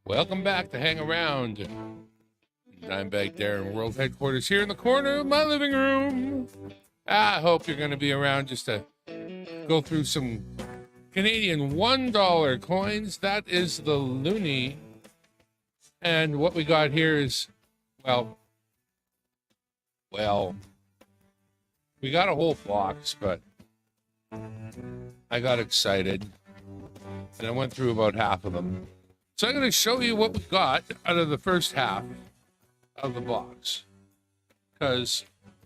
Welcome back to Hang Around. Dimebag Darren World Headquarters here in the corner of my living room. I hope you're going to be around just to go through some Canadian $1 coins. That is the loonie. And what we got here is, well, we got a whole box, but I got excited and I went through about half of them. So I'm going to show you what we got out of the first half of the box, because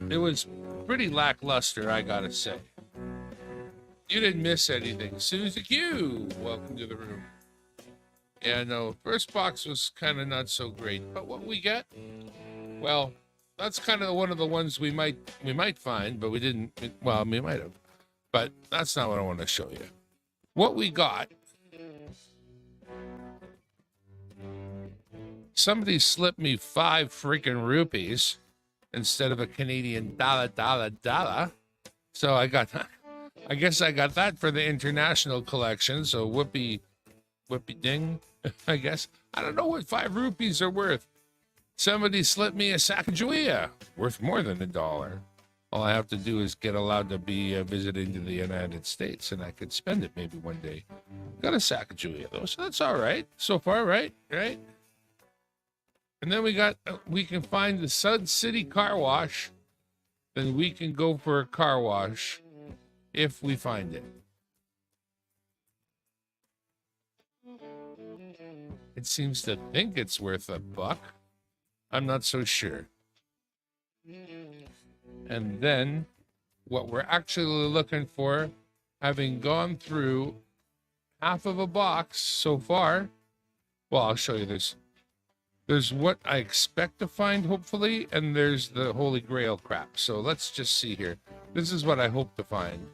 it was pretty lackluster, I gotta say. You didn't miss anything. Susie Q, welcome to the room. Yeah, no, first box was kind of not so great, but what we get, well, that's kind of one of the ones we might find, but we didn't. Well, we might have, but that's not what I want to show you. What we got. Somebody slipped me 5 freaking rupees instead of a Canadian dollar. So I guess I got that for the international collection. So whoopee ding, I guess. I don't know what 5 rupees are worth. Somebody slipped me a Sacagawea, worth more than $1. All I have to do is get allowed to be visiting to the United States, and I could spend it maybe one day. Got a Sacagawea though, so that's all right so far, right? And then we can find the Sun City Car Wash. Then we can go for a car wash if we find it. It seems to think it's worth $1. I'm not so sure. And then what we're actually looking for, having gone through half of a box so far, well, I'll show you this. There's what I expect to find, hopefully, and there's the Holy Grail crap. So let's just see here. This is what I hope to find.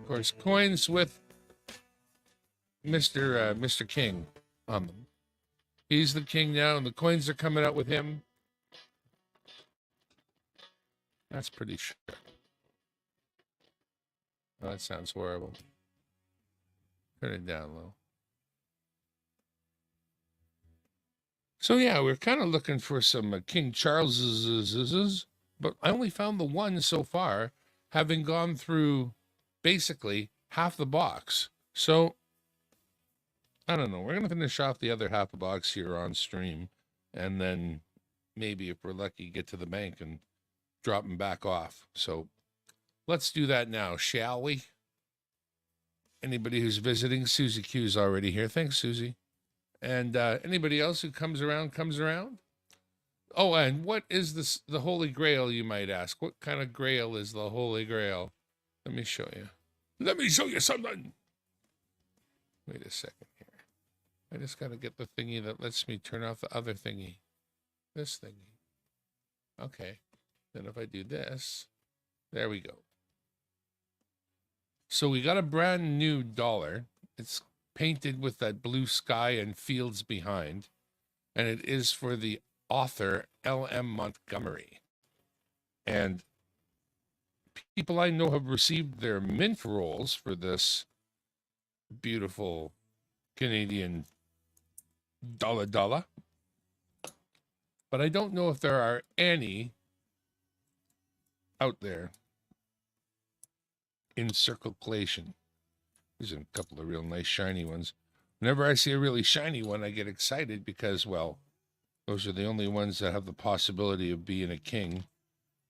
Of course, coins with Mr. King on them. He's the king now, and the coins are coming out with him. That's pretty sure. Oh, that sounds horrible. Turn it down low. So yeah, we're kind of looking for some King Charles's, but I only found the one so far, having gone through basically half the box. So I don't know. We're going to finish off the other half of the box here on stream, and then maybe if we're lucky, get to the bank and drop them back off. So let's do that now, shall we? Anybody who's visiting, Susie Q's already here. Thanks, Susie. And anybody else who comes around, comes around. Oh, and what is this, the Holy Grail, you might ask? What kind of grail is the Holy Grail? Let me show you. Let me show you something. Wait a second here. I just got to get the thingy that lets me turn off the other thingy. This thingy. Okay. Then if I do this, there we go. So we got a brand new dollar. It's painted with that blue sky and fields behind, and it is for the author L.M. Montgomery. And people I know have received their mint rolls for this beautiful Canadian dollar, but I don't know if there are any out there in circulation. These are a couple of real nice shiny ones. Whenever I see a really shiny one, I get excited because, well, those are the only ones that have the possibility of being a king.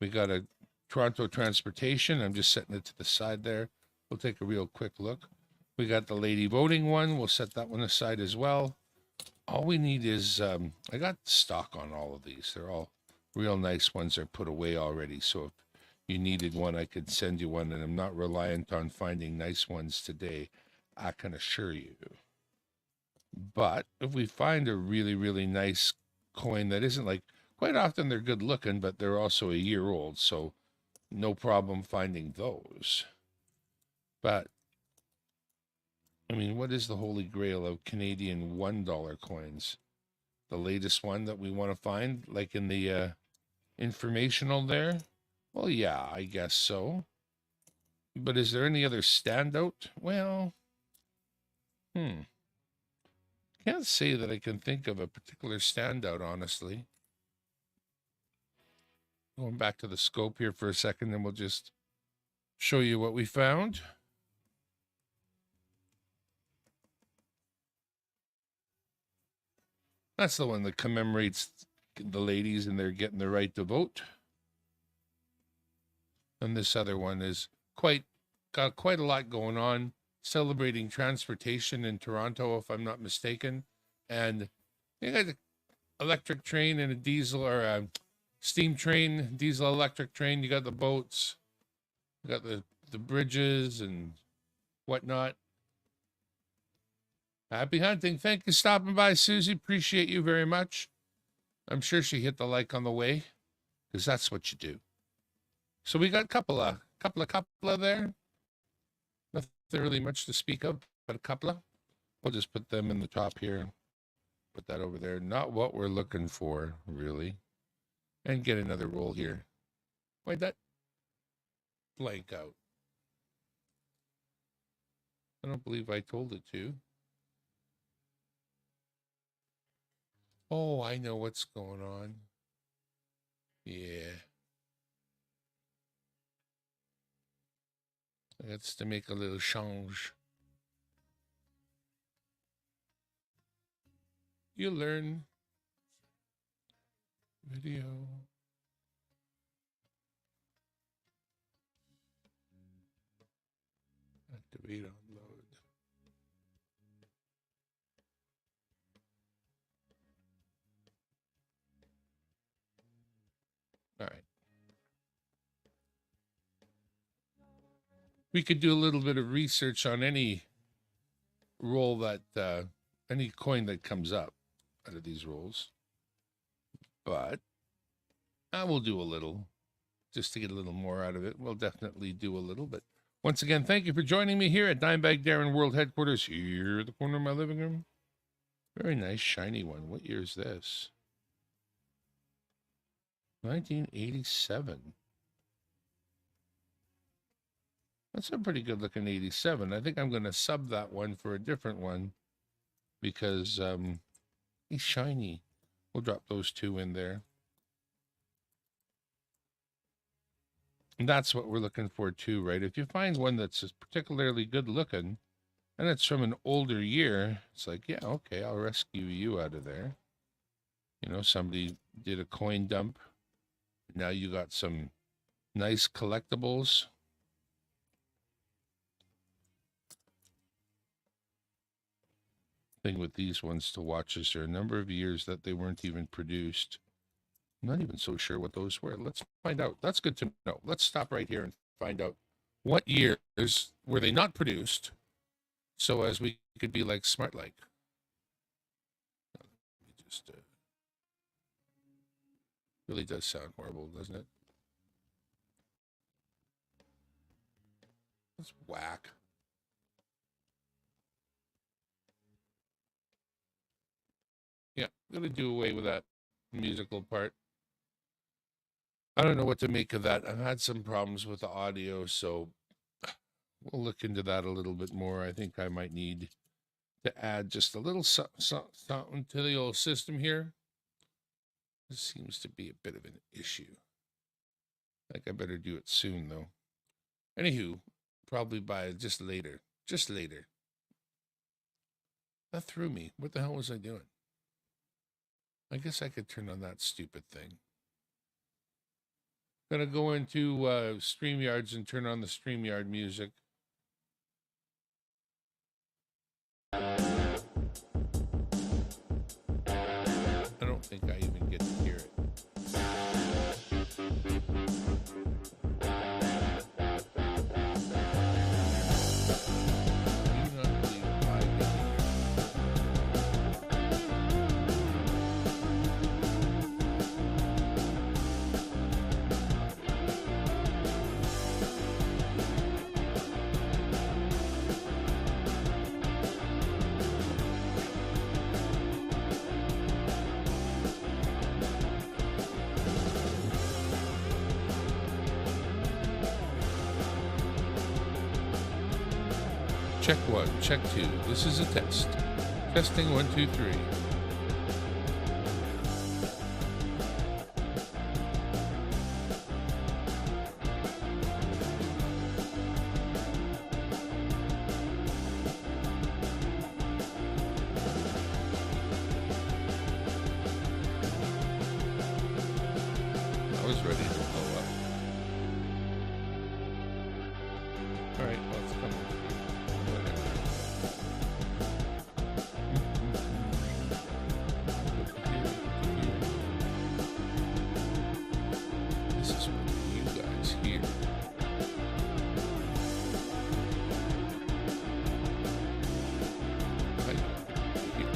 We got a Toronto Transportation. I'm just setting it to the side there. We'll take a real quick look. We got the Lady Voting one. We'll set that one aside as well. All we need is, I got stock on all of these. They're all real nice ones. They're put away already. So if you needed one, I could send you one, and I'm not reliant on finding nice ones today, I can assure you. But if we find a really, really nice coin that isn't like, quite often they're good looking, but they're also a year old, so no problem finding those. But, I mean, what is the Holy Grail of Canadian $1 coins? the latest one that we want to find, like in the informational there? Well, yeah, I guess so. But is there any other standout? Well, can't say that I can think of a particular standout, honestly. Going back to the scope here for a second, and we'll just show you what we found. That's the one that commemorates the ladies and they're getting the right to vote. And this other one is got quite a lot going on, celebrating transportation in Toronto, if I'm not mistaken. And you got an electric train and a diesel or a steam train, diesel electric train. You got the boats, you got the bridges and whatnot. Happy hunting. Thank you for stopping by, Susie. Appreciate you very much. I'm sure she hit the like on the way, because that's what you do. So we got a couple of there. Nothing really much to speak of, but a couple of. We'll just put them in the top here. Put that over there. Not what we're looking for, really. And get another roll here. Why'd that blank out? I don't believe I told it to. Oh, I know what's going on. Yeah. That's to make a little change. You learn. Video. Activate on load. All right. We could do a little bit of research on any roll that, any coin that comes up out of these rolls. But I will do a little just to get a little more out of it. We'll definitely do a little. But once again, thank you for joining me here at Dimebag Darren World Headquarters here at the corner of my living room. Very nice, shiny one. What year is this? 1987. That's a pretty good looking 87. I think I'm going to sub that one for a different one because he's shiny. We'll drop those two in there. And that's what we're looking for too, right? If you find one that's particularly good looking and it's from an older year, it's like, yeah, okay, I'll rescue you out of there. You know, somebody did a coin dump. Now you got some nice collectibles. Thing with these ones to watch is there are a number of years that they weren't even produced. I'm not even so sure what those were. Let's find out. That's good to know. Let's stop right here and find out what years were they not produced, so as we could be like smart like. Just really does sound horrible, doesn't it? Let's whack. Yeah, I'm gonna do away with that musical part. I don't know what to make of that. I've had some problems with the audio, so we'll look into that a little bit more. I think I might need to add just a little something to the old system here. This seems to be a bit of an issue. I think I better do it soon, though. Anywho, probably by just later. Just later. That threw me. What the hell was I doing? I guess I could turn on that stupid thing. Gonna go into StreamYards and turn on the StreamYard music. I don't think I even get to hear it. Check 1, check 2. This is a test. Testing 1, 2, 3. I was ready to blow up. Alright, well, it's coming through. Whatever. This is what you guys hear. Right here.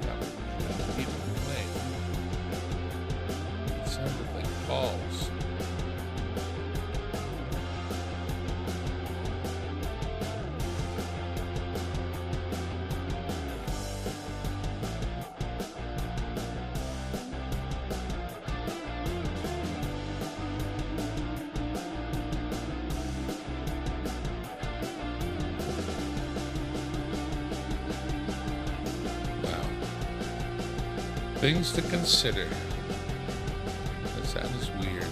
That would even play. It sounded like balls. Wow. Things to consider. That is weird.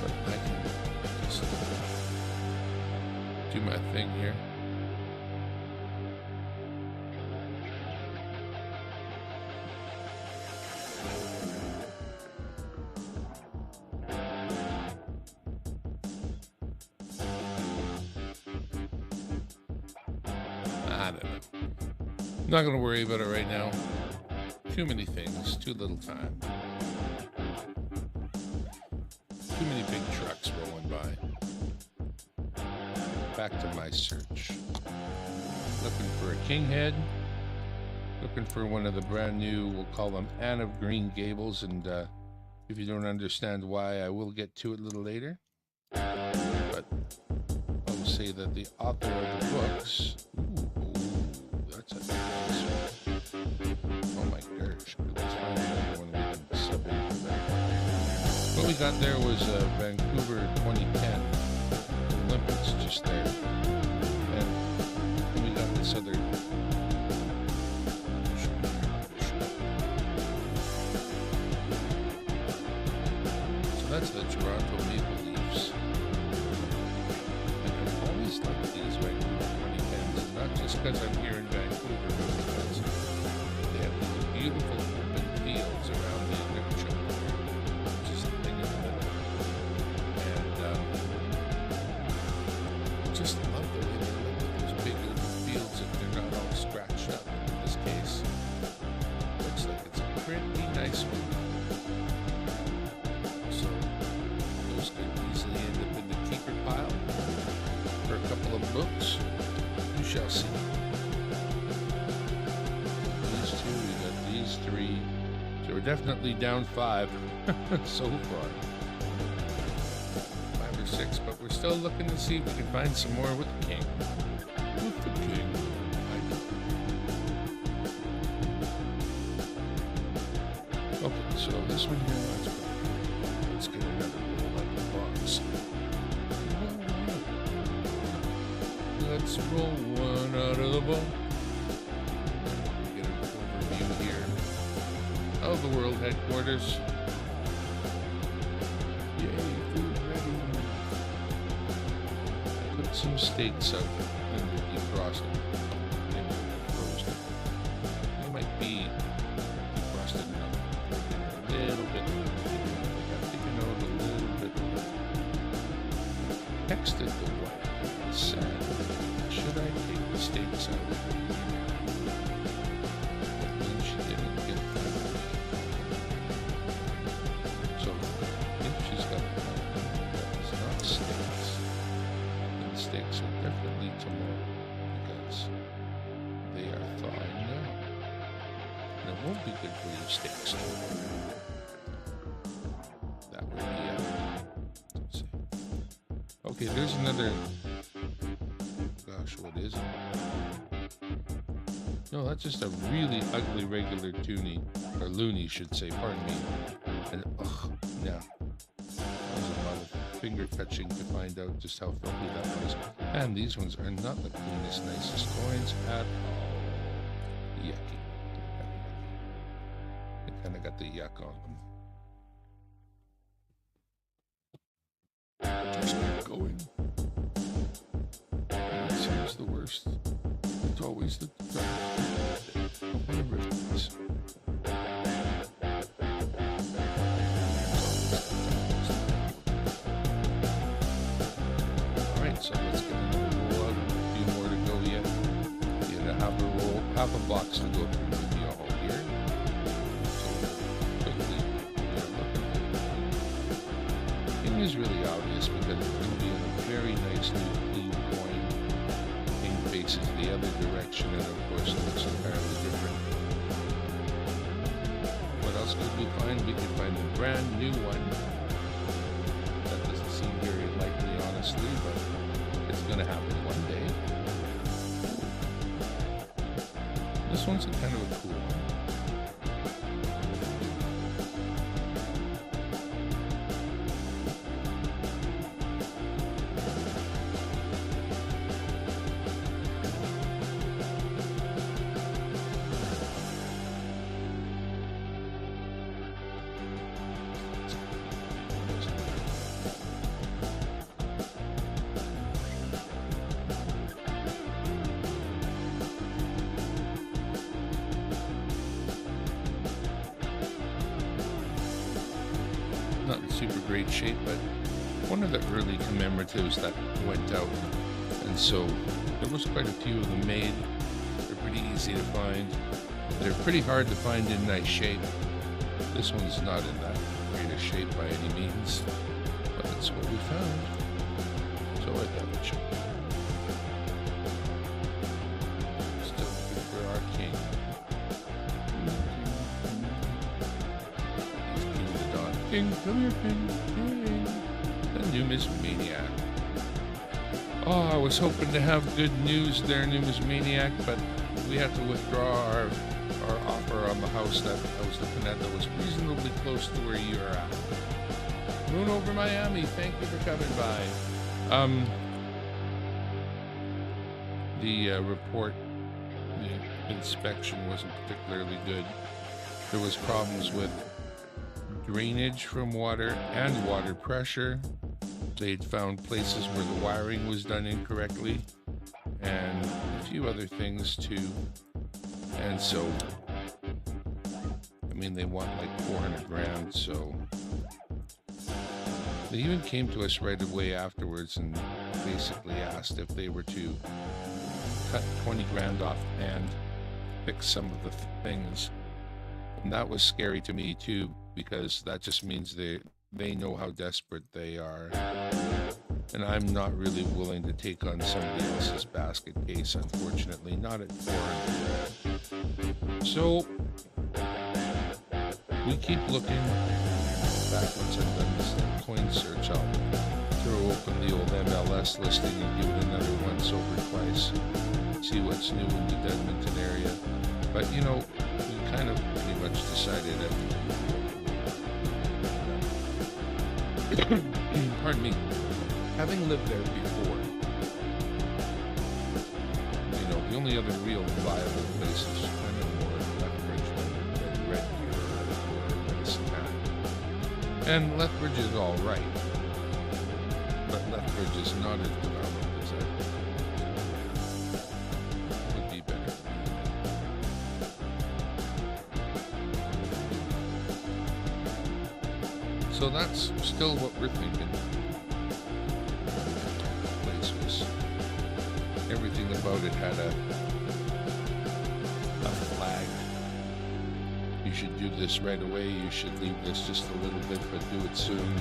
But I can just do my thing here. I don't know. I'm not going to worry about it right now. Too many things, too little time. Too many big trucks rolling by. Back to my search. Looking for a king head. Looking for one of the brand new, we'll call them Anne of Green Gables. And if you don't understand why, I will get to it a little later. But I will say that the author of the books... Ooh, that's a nice one. Oh my gosh. Let's find another one we can sub in for that. What we got there was Vancouver 2010 Olympics just there. And then we got this other... So that's the Toronto Maple Leafs. And I've always liked these Vancouver 2010s, not just because I'm here in Vancouver, but because they have these beautiful open fields around the Olympic. Just the thing in the middle. And just love the way they look at those big open fields if they're not all scratched up. In this case, looks like it's a pretty nice one. So those could easily end up in the keeper pile for a couple of books. We shall see. These two, we got these three. So we're definitely down 5 so far. 5 or 6, but we're still looking to see if we can find some more with the king. With the king. Okay, so this one here, let's get another roll like the box. Let's roll one out of the box. Get an overview here of the world headquarters. Yay, food ready. Put some steaks out in the defrosted. Frozen. They might be defrosted enough. A little bit. I'm taking out a little bit of it. Texted the wife and said, should I take the steaks out? But then she didn't get that. So if she's got a plan that is not steaks, then steaks are definitely tomorrow because they are thawing now. And it won't be good for your steaks tomorrow. That would be let's see. Okay, there's another. Gosh, what is it? No, that's just a really ugly regular toonie, or loony, should say. Pardon me. And ugh, no, that was a finger touching to find out just how filthy that was. And these ones are not the cleanest, nicest coins at all. Yucky. They kind of got the yuck on them. Just keep going. It seems the worst. It's always the Alright, so let's get another roll out. A few more to go yet. Get a half a box to go through with you all here. So quickly, it is really obvious because it's going to be in a very nice new clean coin. King faces the other direction, and of course it looks entirely different. What else could we find? We could find a brand new one. That doesn't seem very likely, honestly, but it's going to happen one day. This one's a kind of a cool one. Not in super great shape, but one of the early commemoratives that went out, and so there was quite a few of them made. They're pretty easy to find. They're pretty hard to find in nice shape. This one's not in that great a shape by any means, but that's what we found. So I thought it should. Still looking for our king. King, come here, King. The numismaniac. Oh, I was hoping to have good news there, numismaniac, but we had to withdraw our offer on the house that I was looking at that was reasonably close to where you are at. Moon over Miami, thank you for coming by. The report, the inspection wasn't particularly good. There was problems with drainage from water and water pressure. They'd found places where the wiring was done incorrectly and a few other things too. And so, I mean, they want like 400 grand, so they even came to us right away afterwards and basically asked if they were to cut 20 grand off and fix some of the things. And that was scary to me too, because that just means they know how desperate they are. And I'm not really willing to take on somebody else's basket case, unfortunately, not at 400. So we keep looking. Back once I've done this coin search, I'll throw open the old MLS listing and give it another once over twice. See what's new in the Edmonton area. But you know, we kind of pretty much decided that pardon me, having lived there before, you know, the only other real viable place is kind of more Lethbridge than Red Deer or Medicine Hat. And Lethbridge is all right, but Lethbridge is not as developed as that. Would be better. So that's still what we're thinking. The place was, everything about it had a flag. You should do this right away. You should leave this just a little bit, but do it soon.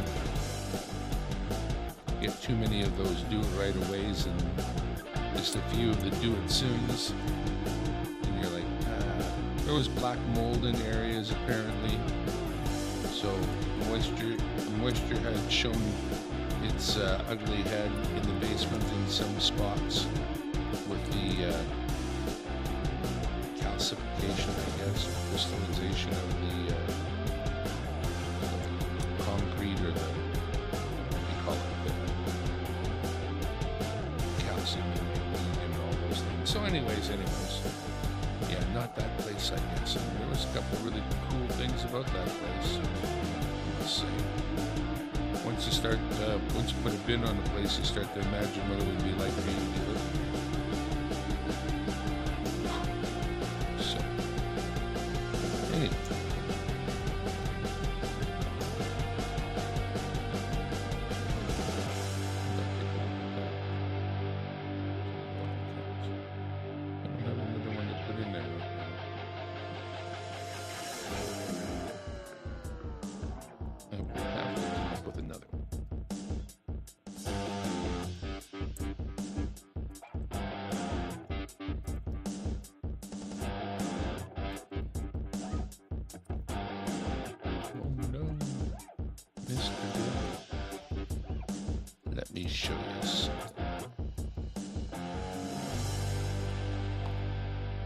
Get too many of those do it right aways and just a few of the do it soons. And you're like, there was black mold in areas apparently. So moisture had shown its ugly head in the basement in some spots with the calcification, I guess, or crystallization of the concrete, or the, what do you call it, anyways, yeah, not that place, I guess. There was a couple really cool things about that place. Let's see. Once you put a bin on the place, you start to imagine what it would be like for you to be living here. So, anyway. Let me show you something.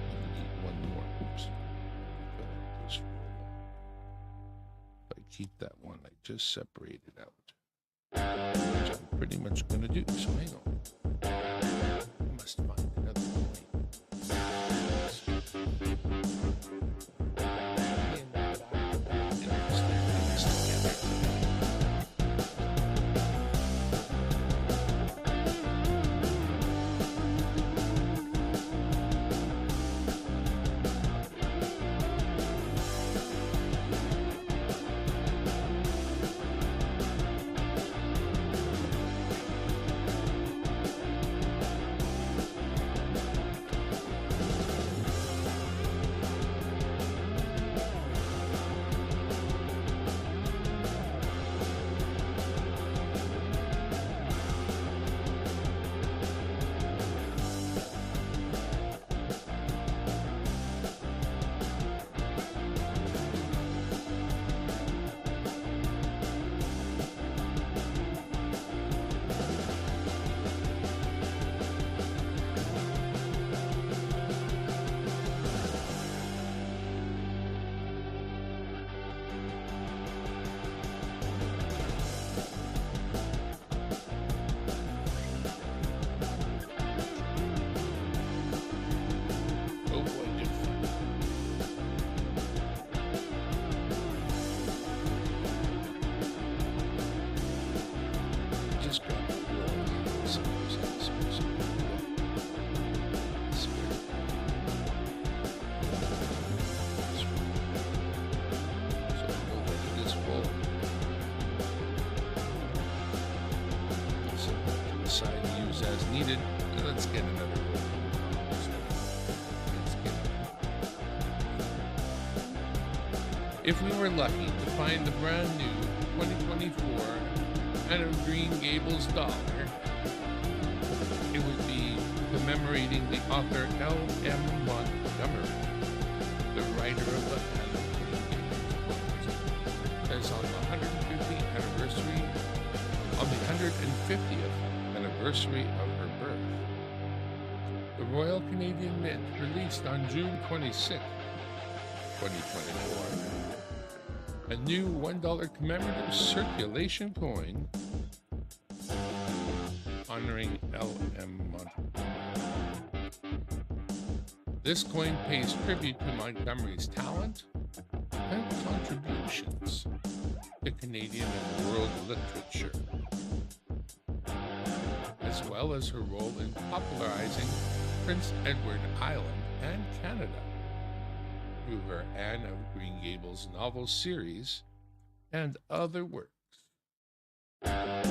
I need one more. Oops. If I keep that one I just separated out, which I'm pretty much going to do, so hang on. I must find another coin. As needed. Let's get another roll. If we were lucky to find the brand new 2024 Anne of Green Gables dollar, it would be commemorating the author L.M. Montgomery, the writer of the Anne of Green Gables, as on the 150th anniversary of the 150th anniversary of her birth. The Royal Canadian Mint released on June 26, 2024, a new $1 commemorative circulation coin honoring L.M. Montgomery. This coin pays tribute to Montgomery's talent and contributions to Canadian and world literature, as well as her role in popularizing Prince Edward Island and Canada through her Anne of Green Gables novel series and other works. I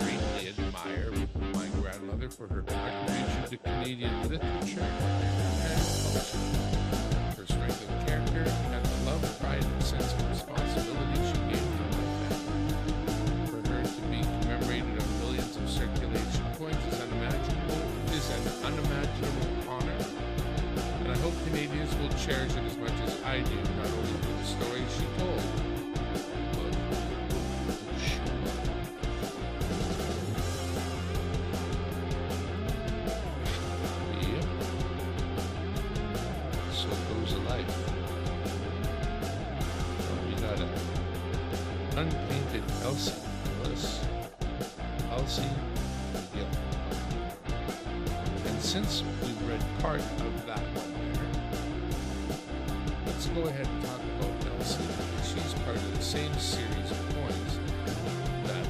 greatly admire my grandmother for her contribution to Canadian literature and culture, her strength of character, and the love, pride, and sense of responsibility she gave to my family. For her to be commemorated on millions of circulation coins is an unimaginable honor, and I hope Canadians will cherish it as much as I do, not only for the stories she told, but for she was. Yep. So goes a life. We got a unpainted Elsa Nicholas Elsie McGill. And since we've read part of that one there, let's go ahead and talk about Elsie. She's part of the same series of coins that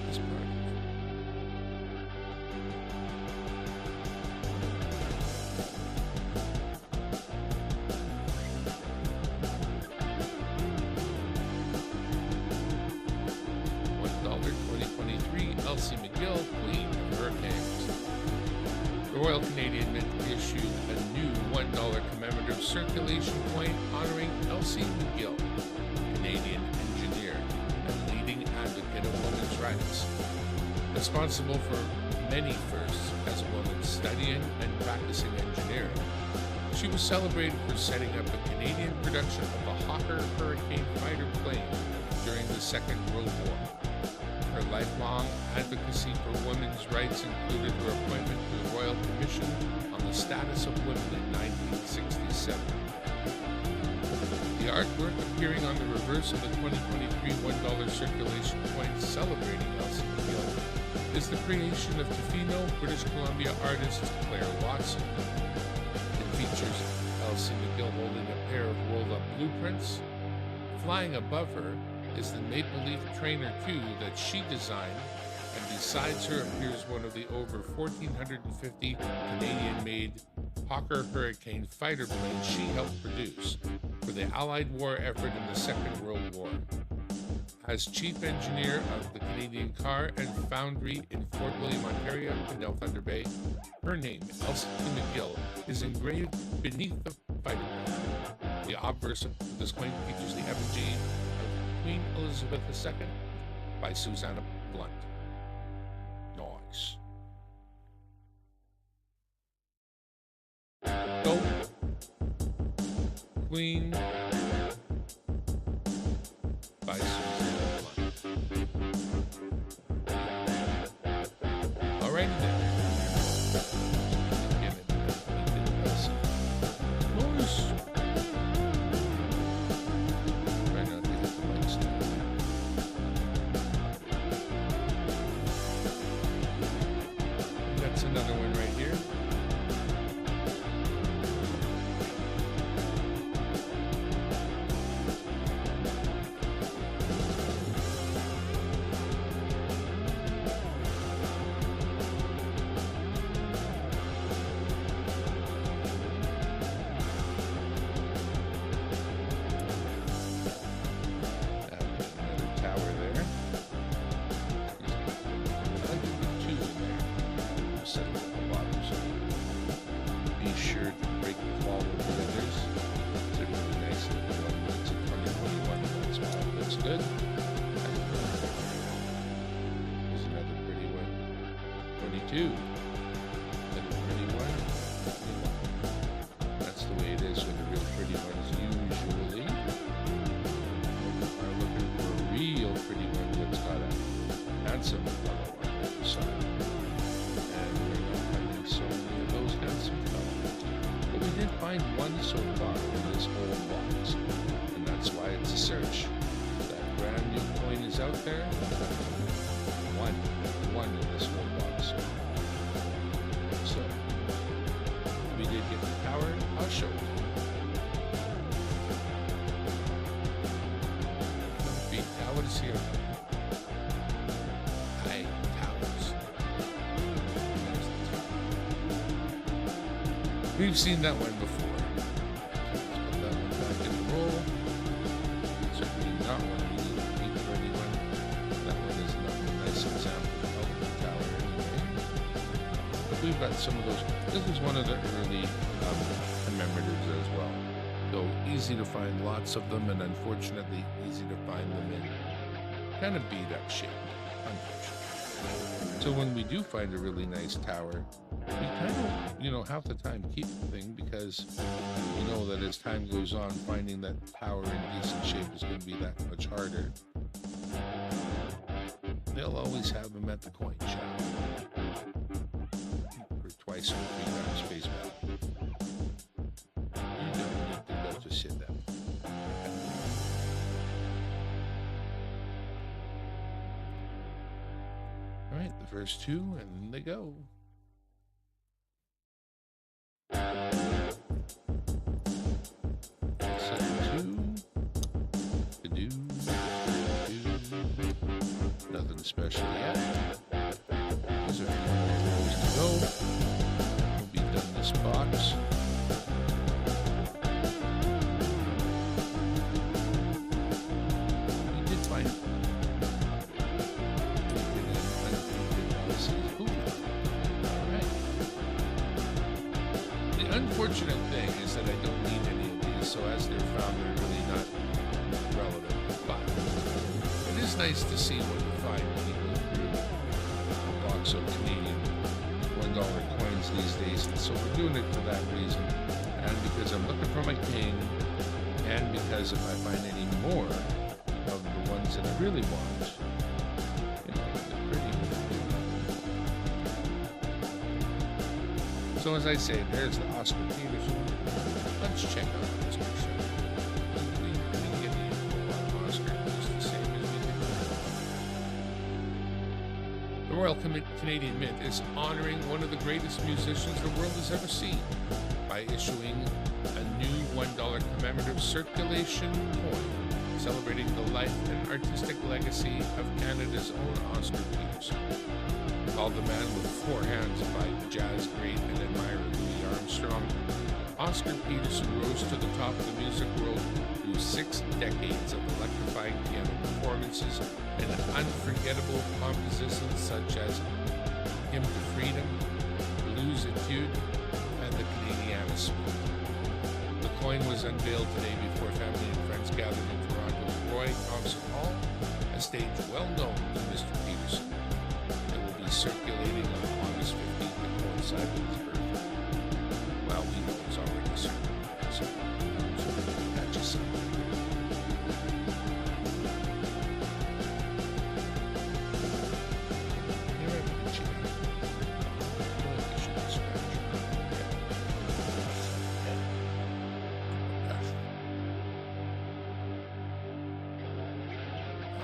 is part of. $1 2023 Elsie McGill, Queen of Hurricanes. The Royal Canadian Mint issued a new $1 commemorative circulation coin honoring Elsie McGill, Canadian engineer and leading advocate of women's rights. Responsible for many firsts as a woman studying and practicing engineering, she was celebrated for setting up a Canadian production of the Hawker Hurricane fighter plane during the Second World War. Her lifelong advocacy for women's rights included her appointment to the Royal Commission on the Status of Women in 1967. The artwork appearing on the reverse of the 2023 $1 circulation coin celebrating Elsie McGill is the creation of Tofino, British Columbia artist Claire Watson. It features Elsie McGill holding a pair of rolled-up blueprints. Flying above her is the Maple Leaf Trainer 2 that she designed, and besides her appears one of the over 1,450 Canadian-made Hawker Hurricane fighter planes she helped produce for the Allied war effort in the Second World War. As chief engineer of the Canadian Car and Foundry in Fort William, Ontario, in Del Thunder Bay, her name, Elsie McGill, is engraved beneath the fighter plane. The obverse of this coin features the effigy of Queen Elizabeth II by Susanna Blunt. Nice. Go, Queen by Susanna Blunt. Alrighty then. Nice. Try not to hit the mic stand. That's another one right here. Good. Here's another pretty one. 22. Another pretty one. That's the way it is with the real pretty ones usually. We're looking for a real pretty one that's got a handsome fellow on the other side. And we're not finding so many of those handsome fellows. But we did find one so far in this whole box. And that's why it's a search. Brand new coin is out there. One in this whole box. So we did get the tower. I'll show you. Big towers here. High towers. There's the tower. We've seen that one before. Let's put that one back in the roll. Certainly not one. We've got some of those. This is one of the early commemoratives as well. So easy to find lots of them, and unfortunately easy to find them in kind of beat up shape, unfortunately. So when we do find a really nice tower, we kind of, half the time keep the thing because you know that as time goes on, finding that tower in decent shape is going to be that much harder. They'll always have them at the coin shop. Twice or 3 times face value. You don't need to go to sit down. verse 2, and they go. Nothing special yet. There's a few more rows to go. We'll be done this box. We did find it. Alright. The unfortunate thing is that I don't need any of these, so as they're found, they're really not relevant. But it is nice to see what you find when you go through a box of Canadian $1 coins these days. And so we're doing it for that reason, and because I'm looking for my king, and because if I find any more of the ones that I really want, you know, they're pretty. So as I say, there's the Oscar Peterson. Let's check out this picture. We get the info on Oscar just the same as we did. The Royal Canadian Mint is honoring one of the greatest musicians the world has ever seen by issuing a new $1 commemorative circulation coin celebrating the life and artistic legacy of Canada's own Oscar Peterson. Called the man with four hands by jazz great and admirer Louis Armstrong, Oscar Peterson rose to the top of the music world through 6 decades of electrifying piano performances and unforgettable compositions such as Hymn to Freedom, Blues Etude, and the Canadiana Suite. The coin was unveiled today before family and friends gathered in Toronto's Roy Thomson Hall, a stage well known to Mr. Peterson. It will be circulating on August 15th to coincide with his birthday. Well, we know it's already circulating, so that just something.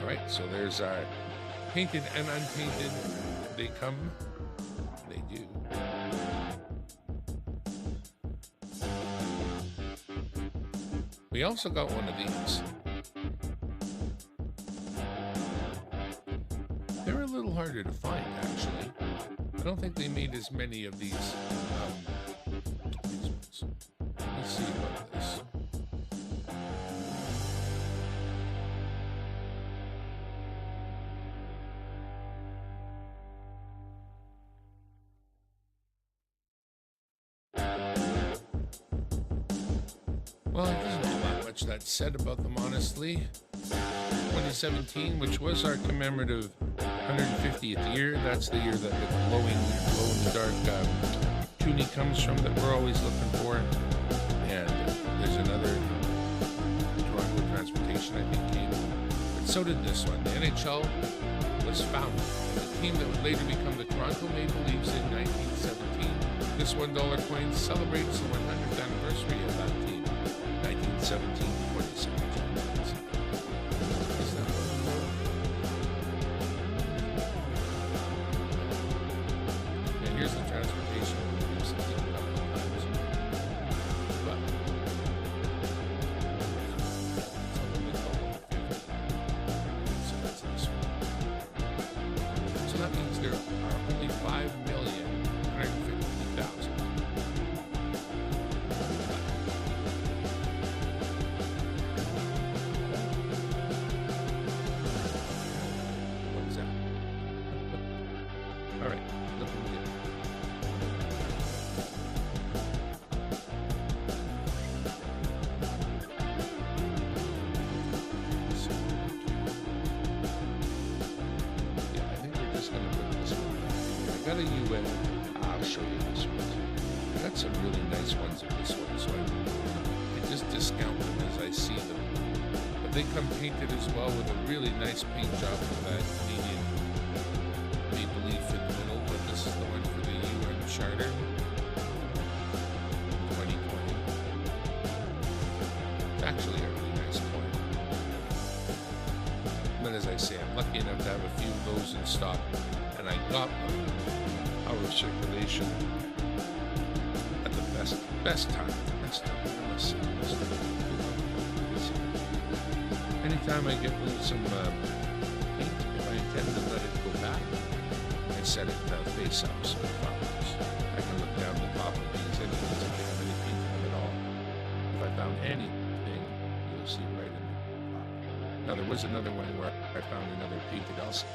Alright, so there's our painted and unpainted. They come, they do. We also got one of these. They're a little harder to find, actually. I don't think they made as many of these ones. Let's see about this. Well, it doesn't know that much that's said about them, honestly. 2017, which was our commemorative 150th year. That's the year that the glow-in-the-dark toonie comes from that we're always looking for. And there's another Toronto Transportation, I think, came. But so did this one. The NHL was founded. The team that would later become the Toronto Maple Leafs in 1917. This $1 coin celebrates the 100th anniversary of that team. 1917 to 2017. Is that one? And here's the transportation. We've seen it a couple of times. But so that's this one. So that means there are only 5,150,000. All right, looking good. Yeah, I think we're just gonna put this one back here. I got a UN. I'll show you this one. I got some really nice ones of this one, so I just discount them as I see them. But they come painted as well with a really nice paint job for that Canadian Maple Leaf in the middle, but this is the one for the UN Charter 2020. It's actually a really nice coin. But as I say, I'm lucky enough to have a few of those in stock, and I got them, our circulation at the best time. Let's see. Anytime I get some paint, if I intend to let it go back, I set it face up so it follows. I can look down the top of these and see if they have any paint on them at all. If I found anything, you'll see right in the top. Now there was another one where I found another painted Elsa.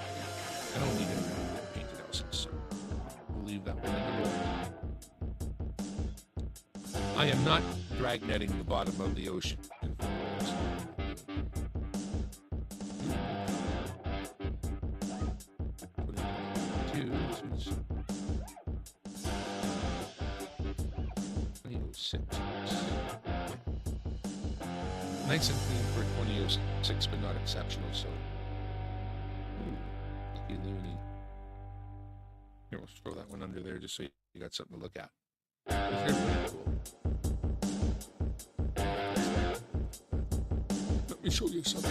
I don't need another painted Elsa, so we'll leave that one in the room. I am not dragnetting the bottom of the ocean. Nice and clean for 2006, but not exceptional, so. Lucky Looney. Here, we'll throw that one under there just so you got something to look at. They're pretty cool. Let me show you something.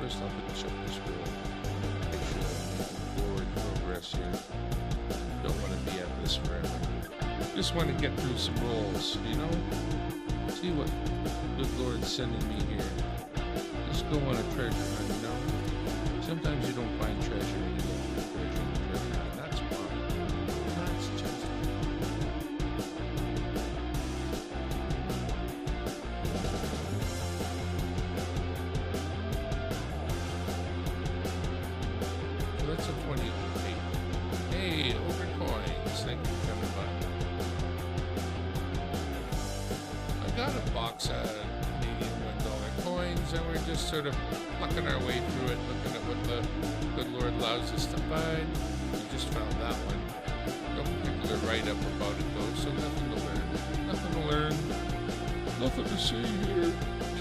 First, I'll finish up this roll. Make sure I'm making forward progress here. Don't want to be at this forever. Just want to get through some rolls, you know? See what good Lord's sending me here. Just go on a treasure hunt, you know? Sometimes you don't find treasure and you look for treasure. And that's fine. That's just that's a 28. Hey, over coins. Thank you for coming by. I got a box of Canadian $1 coins, and we're just sort of plucking our way through it, looking at what the good Lord allows us to find. We just found that one. No particular write-up about it, though, so nothing to learn. Nothing to learn. Nothing to see here.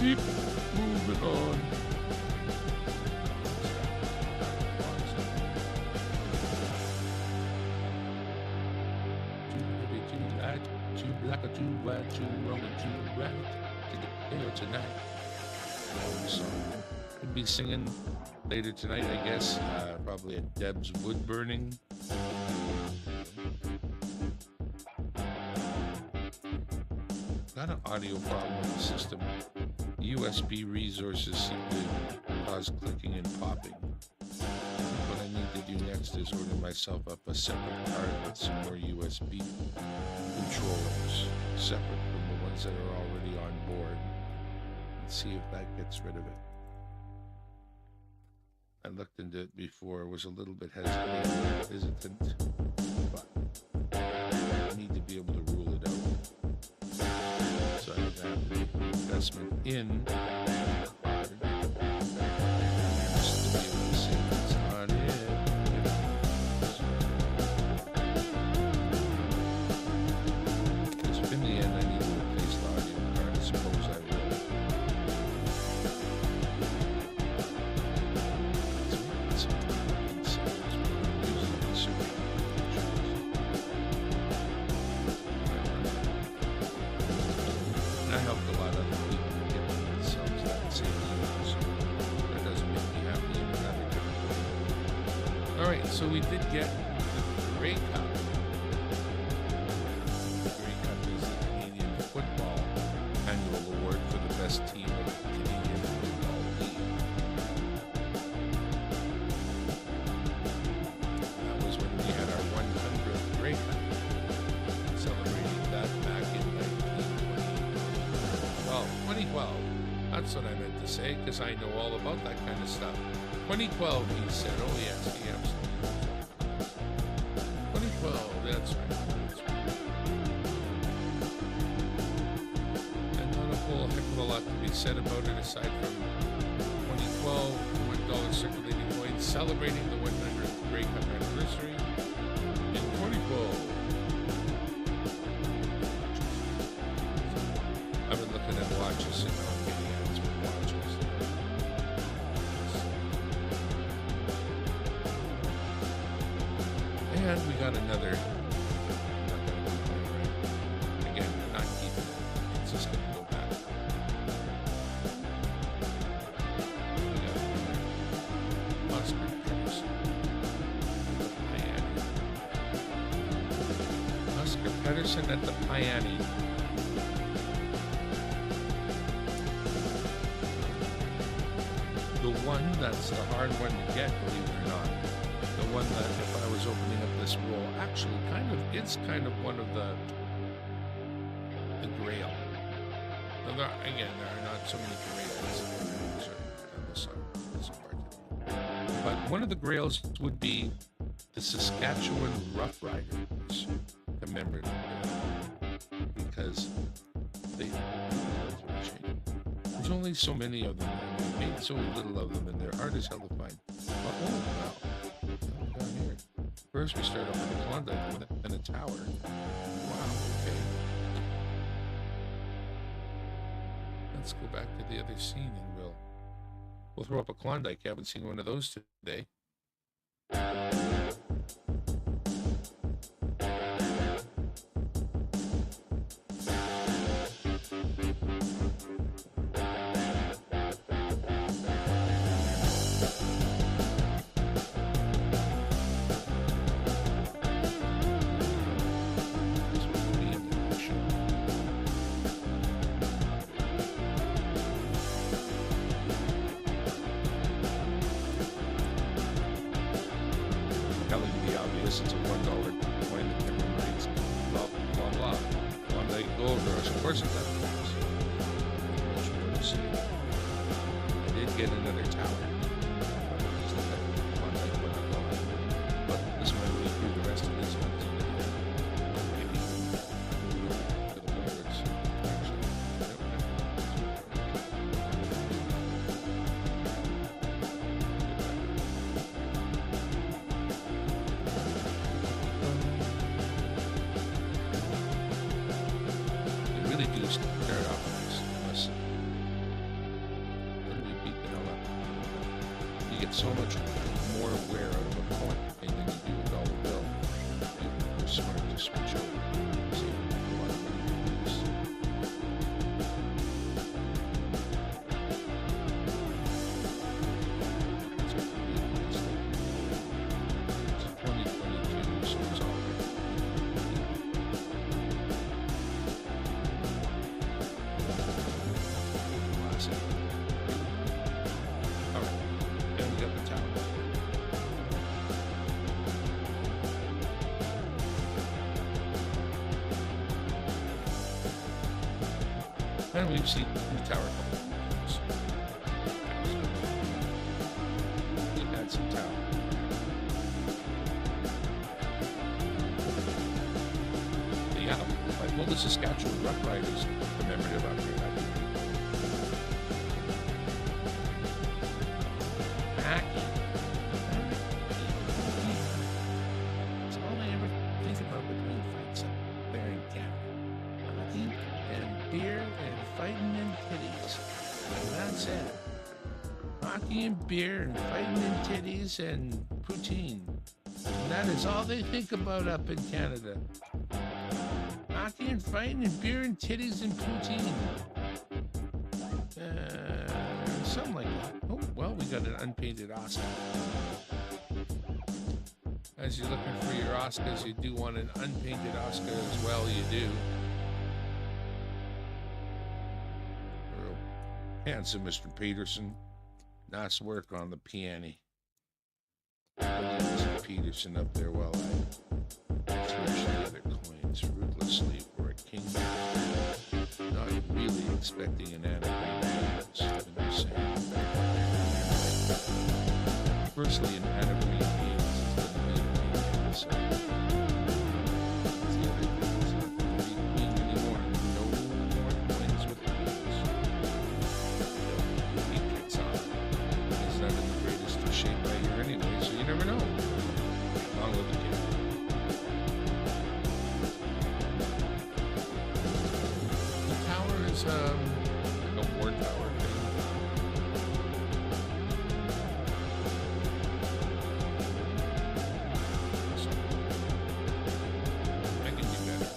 Keep moving on. Too wide, too wrong, and too right to get there tonight. So, could be singing later tonight, I guess. Probably at Deb's wood burning. Got an audio problem with the system. USB resources seem to cause clicking and popping. What I need to do next is order myself up a separate card with some more USB controllers, separate from the ones that are already on board, and see if that gets rid of it. I looked into it before, was a little bit hesitant, but I need to be able to rule it out. So I have to make an investment in so we did get the Grey Cup. The Grey Cup is the Canadian Football Annual Award for the best team of the Canadian Football League. That's what I meant to say, because I know all about that kind of stuff. 2012, he said. Oh, yes, he absolutely. 2012, that's right. And not a whole heck of a lot to be said about it aside from 2012, $1 circulating coin celebrating the 100th Grey Cup anniversary in 2012. I've been looking at watches and not getting ads for watches. And we got another. Again, we're not keeping it. It's just going to go back. We got another Oscar Pedersen. Oscar Pedersen at the Piani. The one that's the hard one to get, believe it or not. The one that, if I was opening up this roll, actually it's kind of one of the grail. Now, there are not so many grails on this part. But one of the grails would be the Saskatchewan Rough Riders commemorative, because there's only so many of them. We made so little of them, and they're hard as hell to find. Oh, wow. Down here. First, we start off with a Klondike and a tower. Wow, okay. Let's go back to the other scene, and we'll throw up a Klondike. I haven't seen one of those today. It's a $1 coin that commemorates blah, blah, blah. Klondike Gold Rush. Of course it does. Much more to see. I did get another tower. But this might be through the rest of this one. Maybe. For the pirates. Really do start off with this. Then we beat the hell up. You get so much more wear out of a coin than you do a dollar bill. You're smart to switch over. Save a lot of money doing this. It's a really nice thing. It's 2022, so it's all right. Alright, and we got the tower. And we've seen the tower a couple of times. We've had some tower. Yeah, like, well, the Saskatchewan Rough Riders commemorative out here. That's all I ever think about between fights up there in Canada. Hockey and beer and fighting and titties. And that's it. Hockey and beer and fighting and titties and poutine. And that is all they think about up in Canada. Hockey and fighting and beer and titties and poutine. Something like that. Oh, well, we got an unpainted Oscar. As you're looking for your Oscars, you do want an unpainted Oscar as well, you do. Real handsome Mr. Peterson. Nice work on the piano. Mr. Peterson up there while I search the other coins ruthlessly for a king. Not really expecting an anagram. say. Firstly, an Anna Green Games is going to be a big episode. That's the other thing. It's not going to be Queen anymore. No more coins with queens. He gets on. He's not in the greatest of shape by year anyway, so you never know. Long live the king. The tower is like a war tower thing. So, I can do better.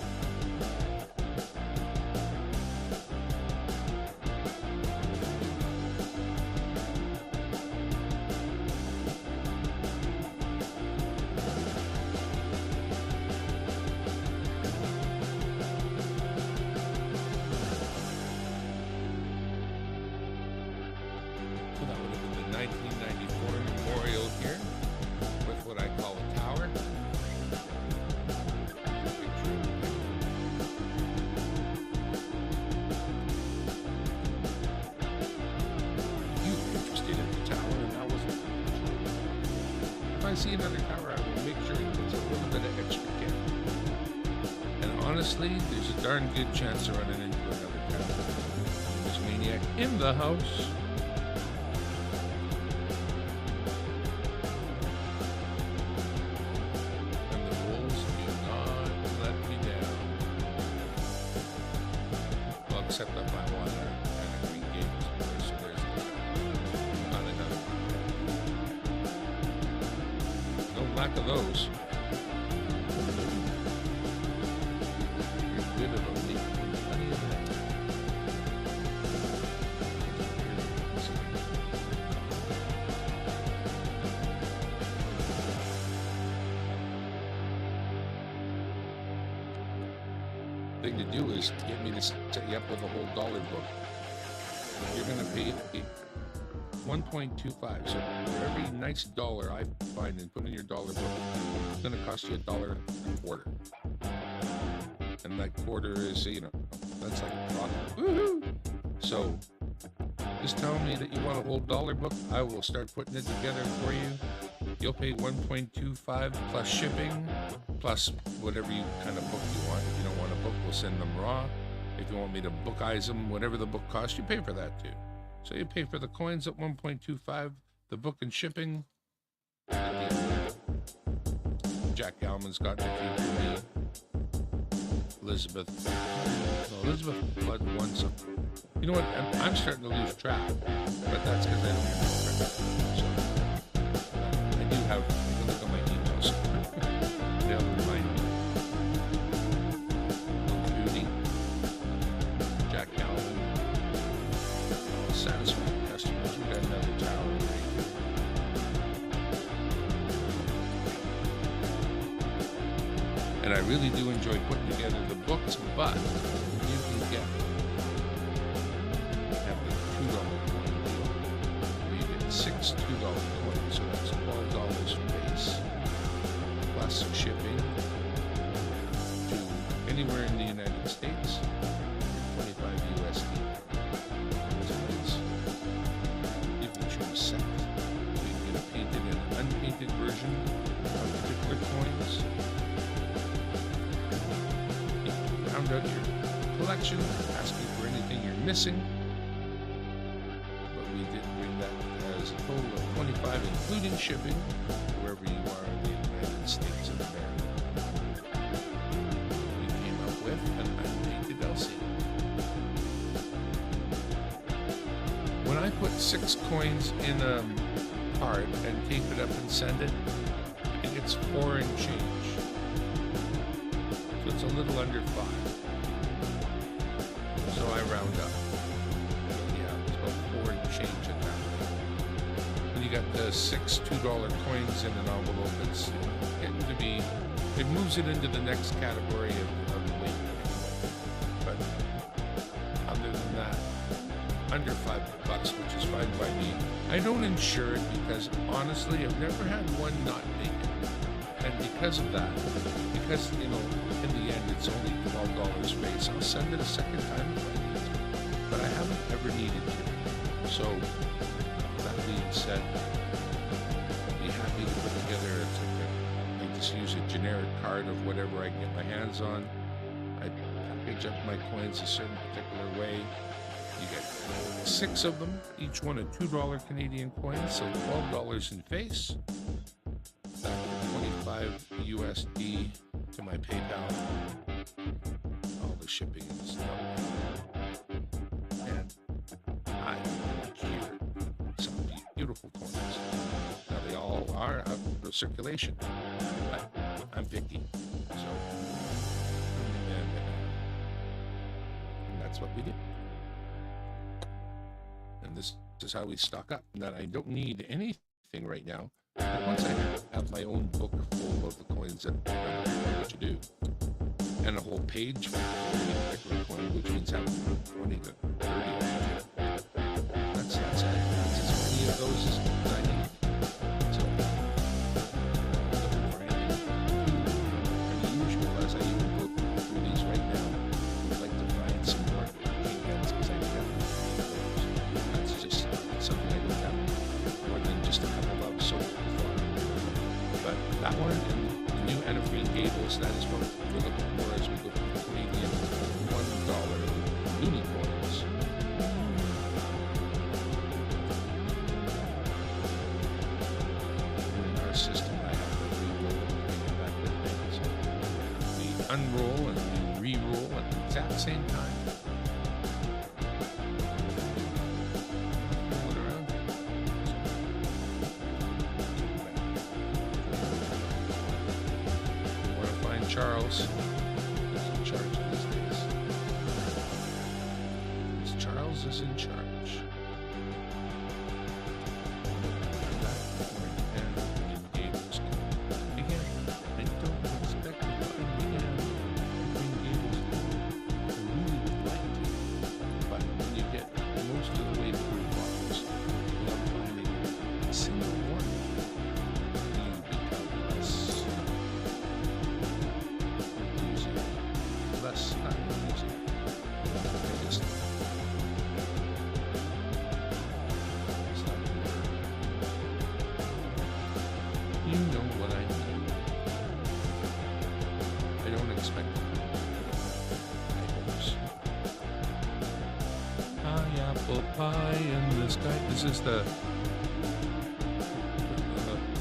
So that would have been the 1994 memorial here with what I call a tower. Picture of it. You were interested in the tower, and I wasn't. If I see another tower, I will make sure it gets a little bit of extra care. And honestly, there's a darn good chance of running into another tower. This maniac in the house. And the wolves do not let me down. Well, except up my water and a green games. So there's not another one. No lack of those. You're good at a leak. Plenty of that. Thing to do is get me to set you up with a whole dollar book. You're going to pay 1.25. So for every nice dollar I find and put in your dollar book, it's going to cost you $1.25. And that quarter is, that's like a profit. Woohoo! So just tell me that you want a whole dollar book. I will start putting it together for you. You'll pay 1.25 plus shipping, plus whatever kind of book you want. If you don't want a book, we'll send them raw. If you want me to bookize them, whatever the book costs, you pay for that too. So you pay for the coins at 1.25, the book and shipping. Jack Galman's gotten a few for me. Elizabeth Flood won some. You know what? I'm starting to lose track, but that's because I don't remember. So I do have. You can look at my emails. They'll remind me. Little Beauty, Jack Galvin, satisfied customers. We got another tower right here. And I really do enjoy putting together the books, but you can get have the $2 coin deal where you get 6 $2 coins, so that's $12 base plus shipping to anywhere in the United States, 25 USD. So that's, you can choose set. You can get a painted and an unpainted version of particular coins. Round out your collection, ask you for anything you're missing. But we did bring that as a total of 25, including shipping, wherever you are in the United States of America. We came up with an unpainted LC. When I put 6 coins in a card and tape it up and send it, it gets 4 and change. So it's a little under 5. So I round up. Yeah, it's about 4 and change at that way. When you got the 6 $2 coins in an envelope, it's getting to be, it moves it into the next category of weight. But other than that, under $5, which is fine by me. I don't insure it because honestly, I've never had one not make it. And because of that, because, in the end, it's only $12 space, I'll send it a second time if I need to. But I haven't ever needed to. So, that being said, I'd be happy to put together I just use a generic card of whatever I can get my hands on. I package up my coins a certain particular way. You get 6 of them, each one a $2 Canadian coin, so $12 in face. Back to 25 USD to my PayPal. All the shipping and stuff. And I here some beautiful coins. Now they all are out of circulation, but I'm picky, so and that's what we do. And this is how we stock up. That I don't need anything right now. But once I have my own book full of the coins that I know what to do, and a whole page for any particular coin, which means having 20 to 30. That's it. That's as many of those as I need. So, looking for anything unusual as I even go through these right now. I'd like to find some more king heads because I don't have those. That's just something I don't have more than just a couple of so far. But that one and the new Anna of Green Gables, that is what we're looking for as we go to the Canadian $1 loony coins. In our system, I have to re-roll and get back to things. We unroll and we re-roll at the exact same time. Roll it around. We want to find Charles. Who's in charge these days? Charles is in charge. Again, I don't expect to find the Green Gables. I really would like to, but when you get most of the way through the box without finding a single one, you become less using, less time using. I just you know what I mean. I don't expect pie, apple pie in the sky. This is the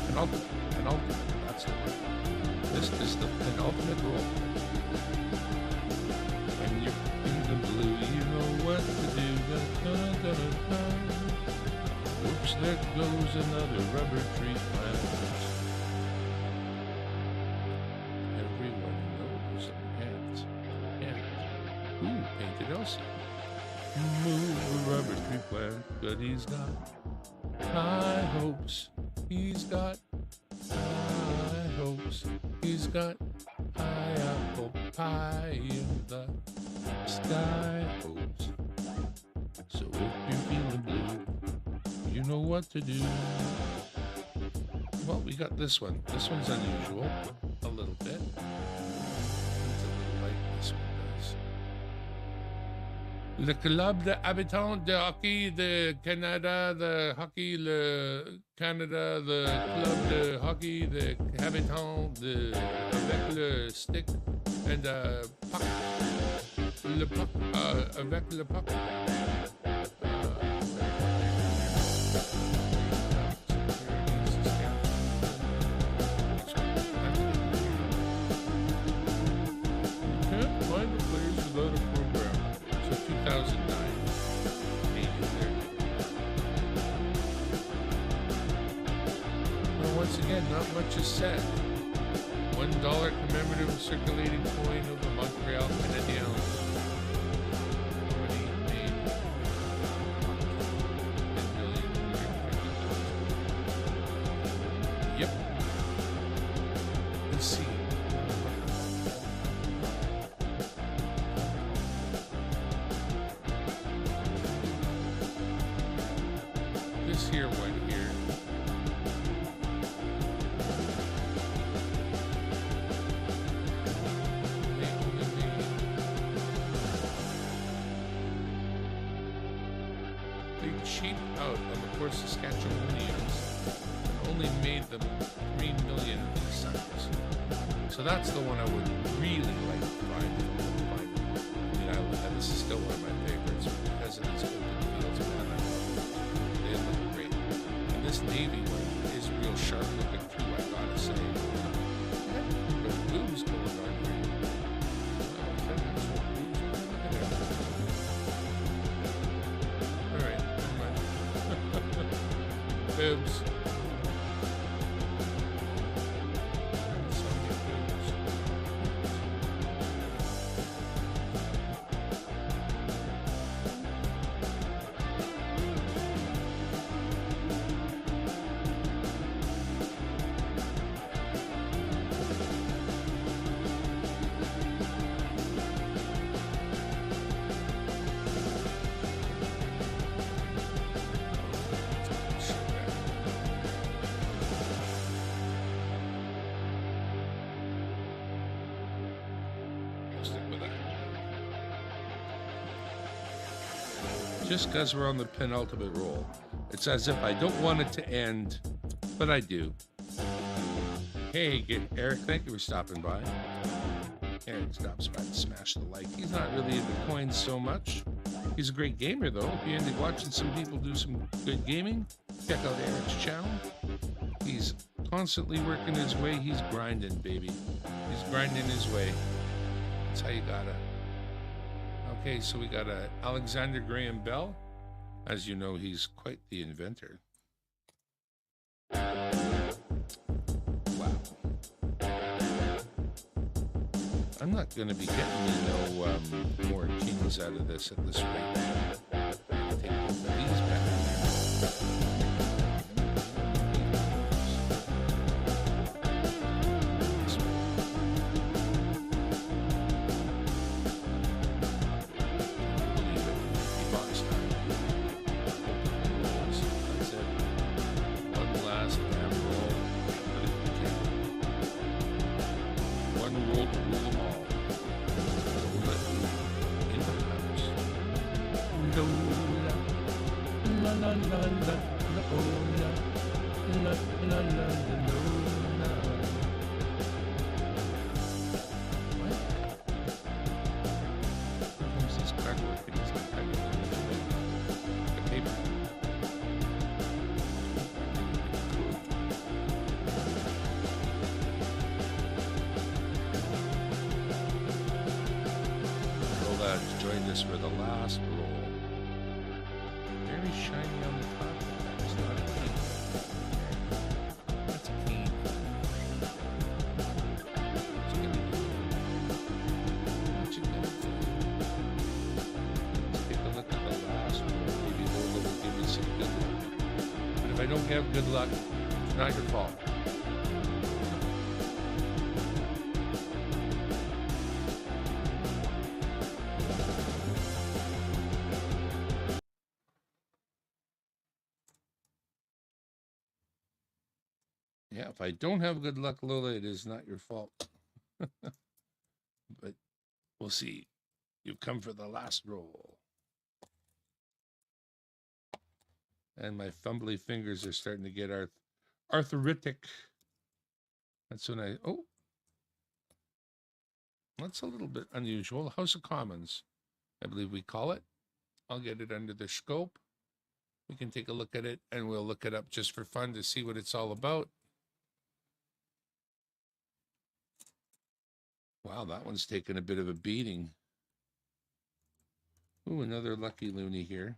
penultimate. That's the one. This is the penultimate roll. When you're in the blue, you know what to do. Oops, there goes another rubber tree plant. Everyone knows ants. Ooh, painted Elsie. Move a rubber tree plant, but he's got high hopes. He's got high hopes. He's got high apple pie in the sky hopes. So if you're feeling blue, you know what to do. Well, we got this one. This one's unusual, a little bit. It's a little like this one does. Le Club de Habitants de Hockey de Canada, the Hockey Le Canada, the Club de Hockey de Habitants de avec le stick and puck. Le puck, avec le puck. Can't find the players without a program. So 2009. Well, once again, not much is said. $1 commemorative circulating coin of the Montreal Canadiens. Already made 10 million. Yep. Let's see. This here one here. They cheaped out on the poor Saskatchewanians and only made them 3 million of these suckers. So that's the one I would really like to find. I mean, this is still one of my favorites because of these open fields. Man, I love them. They look great. And this Navy one is real sharp looking too, I gotta say. The blues going on here. Wow, is that actual blues? Look at that. Alright, never mind. Boobs. Just because we're on the penultimate roll. It's as if I don't want it to end, but I do. Hey, Eric, thank you for stopping by. Eric stops by to smash the like. He's not really into coins so much. He's a great gamer, though. If you're into watching some people do some good gaming, check out Eric's channel. He's constantly working his way. He's grinding, baby. He's grinding his way. That's how you gotta. Okay, so we got Alexander Graham Bell. As you know, he's quite the inventor. Wow. I'm not going to be getting no more kings out of this at this rate. Take both of these back. Join us for the last roll. Very shiny on the top. That is not a king. That's a king. What's it gonna do? Let's take a look at the last roll. Maybe Lola will give me some good luck. But if I don't get good luck, it's not your fault. Yeah, if I don't have good luck, Lola, it is not your fault. But we'll see. You've come for the last roll. And my fumbly fingers are starting to get arthritic. That's when oh, that's a little bit unusual. House of Commons, I believe we call it. I'll get it under the scope. We can take a look at it, and we'll look it up just for fun to see what it's all about. Wow, that one's taken a bit of a beating. Ooh, another lucky loony here.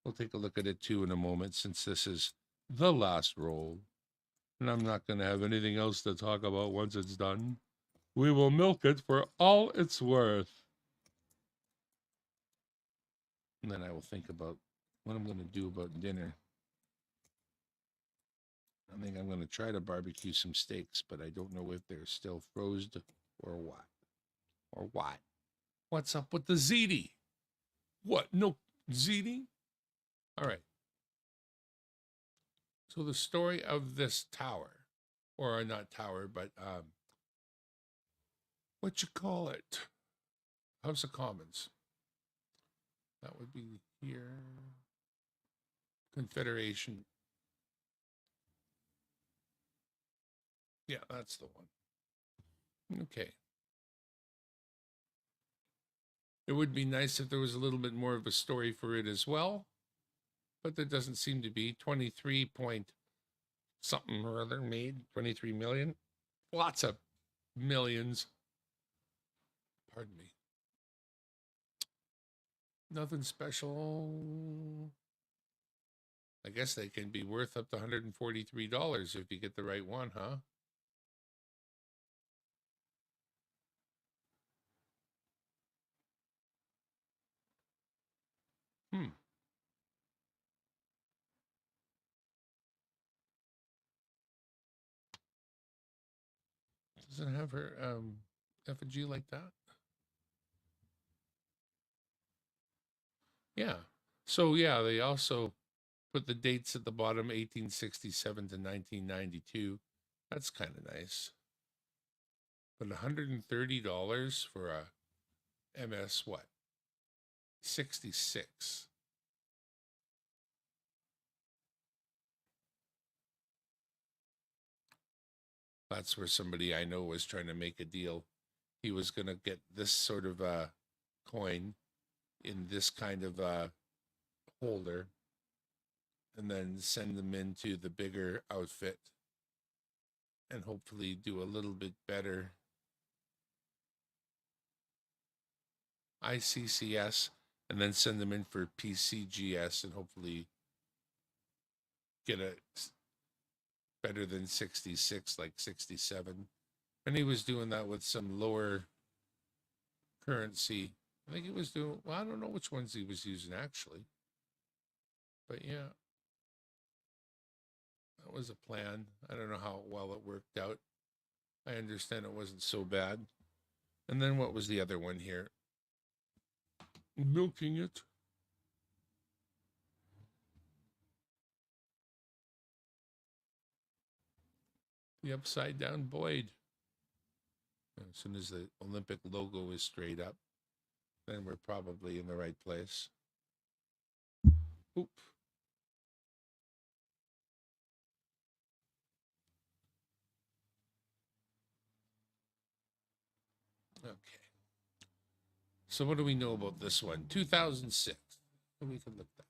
We'll take a look at it too in a moment, since this is the last roll. And I'm not going to have anything else to talk about once it's done. We will milk it for all it's worth. And then I will think about what I'm going to do about dinner. I think I'm going to try to barbecue some steaks, but I don't know if they're still frozen or what. Or what? What's up with the ziti? What? No ziti? All right. So the story of this tower, or not tower, but what you call it? House of Commons. That would be here. Confederation. Yeah, that's the one. Okay. It would be nice if there was a little bit more of a story for it as well, but there doesn't seem to be. 23 point something or other made, 23 million. Lots of millions. Pardon me. Nothing special. I guess they can be worth up to $143 if you get the right one, huh? Hmm. Does it have her effigy like that? Yeah. So yeah, they also put the dates at the bottom, 1867 to 1992. That's kind of nice. But $130 for a MS what? 66. That's where somebody I know was trying to make a deal. He was going to get this sort of coin in this kind of holder and then send them into the bigger outfit and hopefully do a little bit better. ICCS and then send them in for PCGS and hopefully get a better than 66, like 67. And he was doing that with some lower currency. I think he was doing, well, I don't know which ones he was using actually. But yeah, that was a plan. I don't know how well it worked out. I understand it wasn't so bad. And then what was the other one here? Milking it. The upside down Boyd. As soon as the Olympic logo is straight up, then we're probably in the right place. Oop. Okay. So what do we know about this one? 2006. We can look that.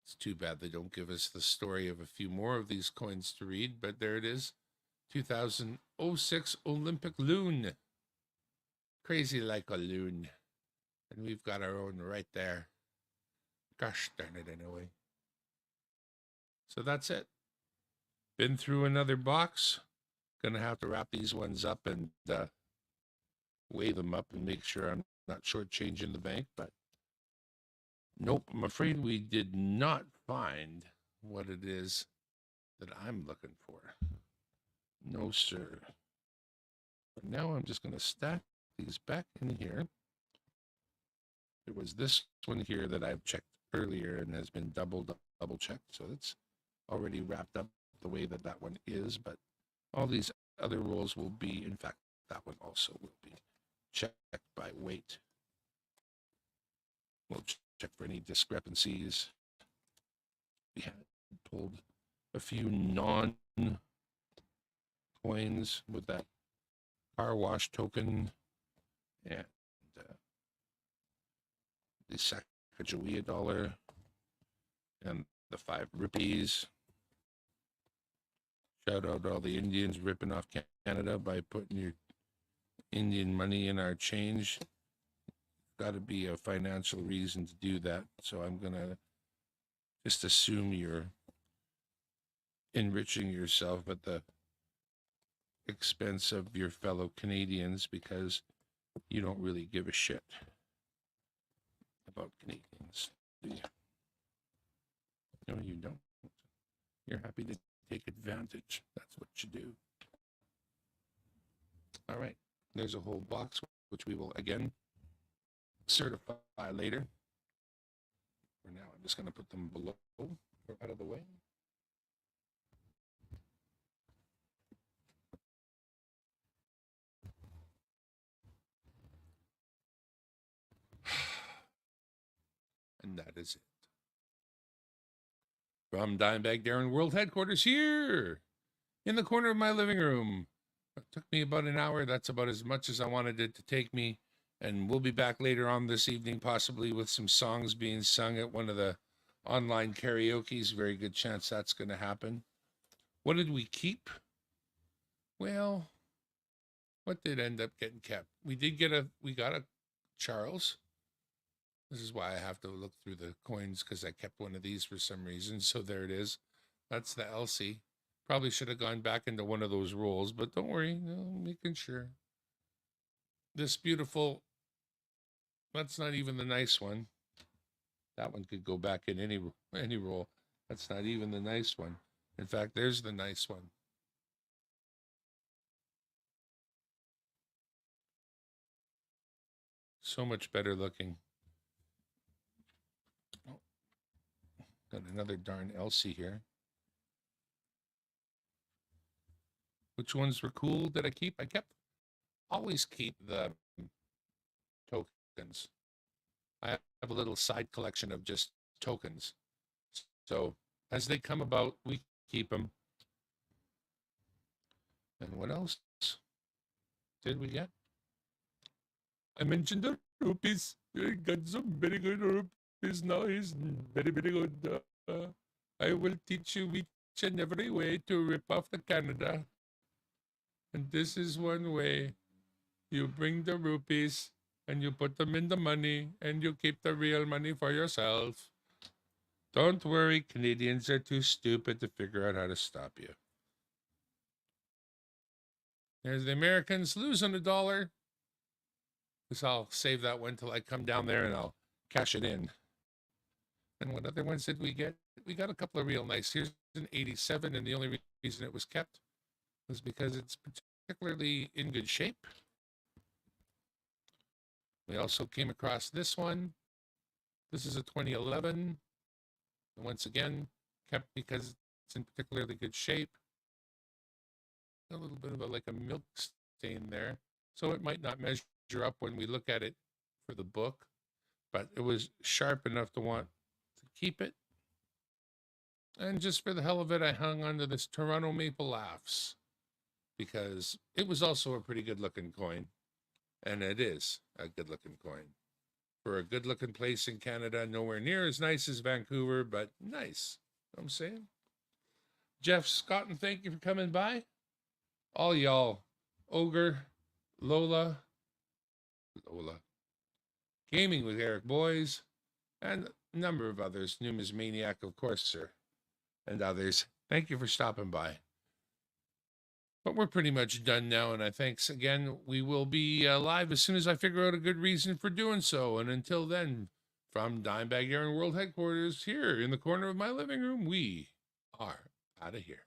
It's too bad they don't give us the story of a few more of these coins to read, but there it is. 2006 Olympic loon. Crazy like a loon. And we've got our own right there. Gosh darn it, anyway. So that's it. Been through another box. Gonna have to wrap these ones up and weigh them up and make sure I'm not shortchanging the bank. But nope, I'm afraid we did not find what it is that I'm looking for. No, sir. But now I'm just gonna stack these back in here. There was this one here that I've checked earlier and has been double checked. So it's already wrapped up the way that that one is, but all these other rolls will be, in fact, that one also will be checked by weight. We'll check for any discrepancies. We had pulled a few non-coins with that car wash token and the Sacagawea dollar and the 5 rupees. Shout out to all the Indians ripping off Canada by putting your Indian money in our change. Got to be a financial reason to do that. So I'm going to just assume you're enriching yourself at the expense of your fellow Canadians because you don't really give a shit about Canadians, do you? No, you don't. You're happy to take advantage. That's what you do. All right. There's a whole box, which we will again certify later. For now, I'm just going to put them below or out of the way. And that is it. From Dimebag Darren World Headquarters here in the corner of my living room. It took me about an hour. That's about as much as I wanted it to take me. And we'll be back later on this evening, possibly with some songs being sung at one of the online karaoke's. Very good chance that's going to happen. What did we keep? Well, what did end up getting kept? We got a Charles. This is why I have to look through the coins, because I kept one of these for some reason. So there it is. That's the Elsie. Probably should have gone back into one of those rolls, but don't worry. No, making sure. This beautiful, that's not even the nice one. That one could go back in any roll. That's not even the nice one. In fact, there's the nice one. So much better looking. Oh, got another darn Elsie here. Which ones were cool that I keep? Always keep the tokens. I have a little side collection of just tokens. So as they come about, we keep them. And what else did we get? I mentioned the rupees. I got some very good rupees now. He's very, very good. I will teach you each and every way to rip off the Canada. And this is one way. You bring the rupees and you put them in the money and you keep the real money for yourself. Don't worry, Canadians are too stupid to figure out how to stop you. There's the Americans losing $1. So I'll save that one till I come down there and I'll cash it in. And what other ones did we get? We got a couple of real nice. Here's an 87, and the only reason it was kept was because it's particularly in good shape. We also came across this one. This is a 2011. And once again, kept because it's in particularly good shape. A little bit of like a milk stain there. So it might not measure up when we look at it for the book, but it was sharp enough to want to keep it. And just for the hell of it, I hung onto this Toronto Maple Laughs because it was also a pretty good looking coin. And it is a good looking coin. For a good looking place in Canada, nowhere near as nice as Vancouver, but nice. You know what I'm saying? Jeff Scott, and thank you for coming by. All y'all, Ogre, Lola, Gaming with Eric Boys, and a number of others, Numismaniac, of course, sir, and others. Thank you for stopping by. But we're pretty much done now, and I thanks again. We will be live as soon as I figure out a good reason for doing so. And until then, from Dimebag Darren World Headquarters here in the corner of my living room, we are out of here.